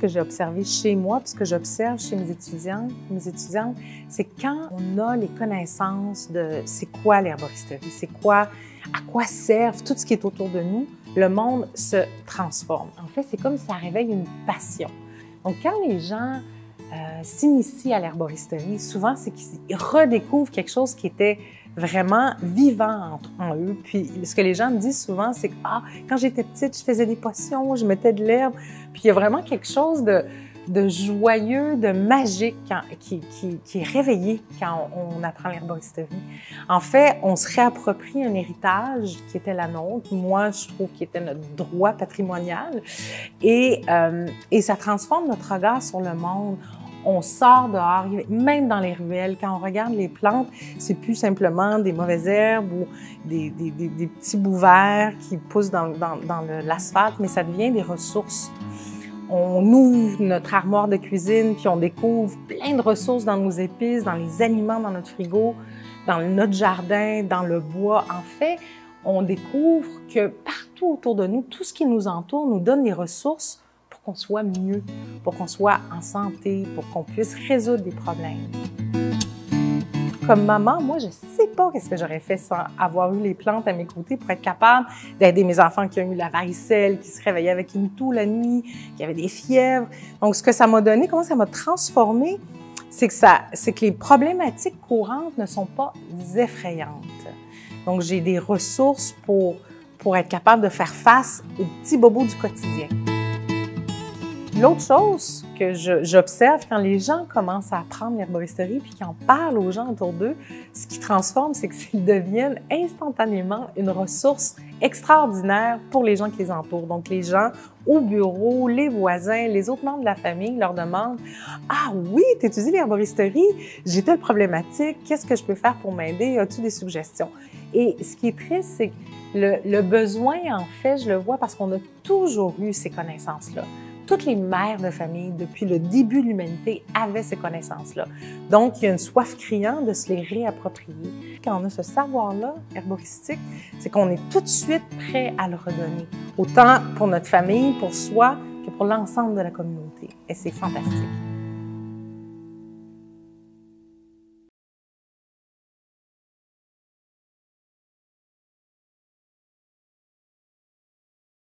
que j'ai observé chez moi, puis ce que j'observe chez mes étudiantes, c'est quand on a les connaissances de c'est quoi l'herboristerie, c'est quoi, à quoi servent tout ce qui est autour de nous, le monde se transforme. En fait, c'est comme si ça réveille une passion. Donc, quand les gens s'initient à l'herboristerie, souvent, c'est qu'ils redécouvrent quelque chose qui était vraiment vivant en eux. Puis, ce que les gens me disent souvent, c'est que quand j'étais petite, je faisais des potions, je mettais de l'herbe. Puis, il y a vraiment quelque chose de joyeux, de magique qui est réveillé quand on apprend l'herboristerie. En fait, on se réapproprie un héritage qui était la nôtre. Moi, je trouve qu'il était notre droit patrimonial. Et ça transforme notre regard sur le monde. On sort dehors, même dans les ruelles, quand on regarde les plantes, c'est plus simplement des mauvaises herbes ou des petits bouts verts qui poussent dans l'asphalte, mais ça devient des ressources. On ouvre notre armoire de cuisine, puis on découvre plein de ressources dans nos épices, dans les aliments dans notre frigo, dans notre jardin, dans le bois. En fait, on découvre que partout autour de nous, tout ce qui nous entoure nous donne des ressources pour qu'on soit mieux, pour qu'on soit en santé, pour qu'on puisse résoudre des problèmes. Comme maman, moi, je ne sais pas qu'est-ce que j'aurais fait sans avoir eu les plantes à mes côtés pour être capable d'aider mes enfants qui ont eu la varicelle, qui se réveillaient avec une toux la nuit, qui avaient des fièvres. Donc, ce que ça m'a donné, comment ça m'a transformé, c'est que les problématiques courantes ne sont pas effrayantes. Donc, j'ai des ressources pour être capable de faire face aux petits bobos du quotidien. L'autre chose que j'observe quand les gens commencent à apprendre l'herboristerie puis qu'ils en parlent aux gens autour d'eux, ce qui transforme, c'est qu'ils deviennent instantanément une ressource extraordinaire pour les gens qui les entourent. Donc, les gens au bureau, les voisins, les autres membres de la famille leur demandent « Ah oui, tu étudies l'herboristerie? J'ai telle problématique, qu'est-ce que je peux faire pour m'aider? As-tu des suggestions? » Et ce qui est triste, c'est que le besoin, en fait, je le vois parce qu'on a toujours eu ces connaissances-là. Toutes les mères de famille, depuis le début de l'humanité, avaient ces connaissances-là. Donc, il y a une soif criante de se les réapproprier. Quand on a ce savoir-là, herboristique, c'est qu'on est tout de suite prêt à le redonner, autant pour notre famille, pour soi, que pour l'ensemble de la communauté. Et c'est fantastique.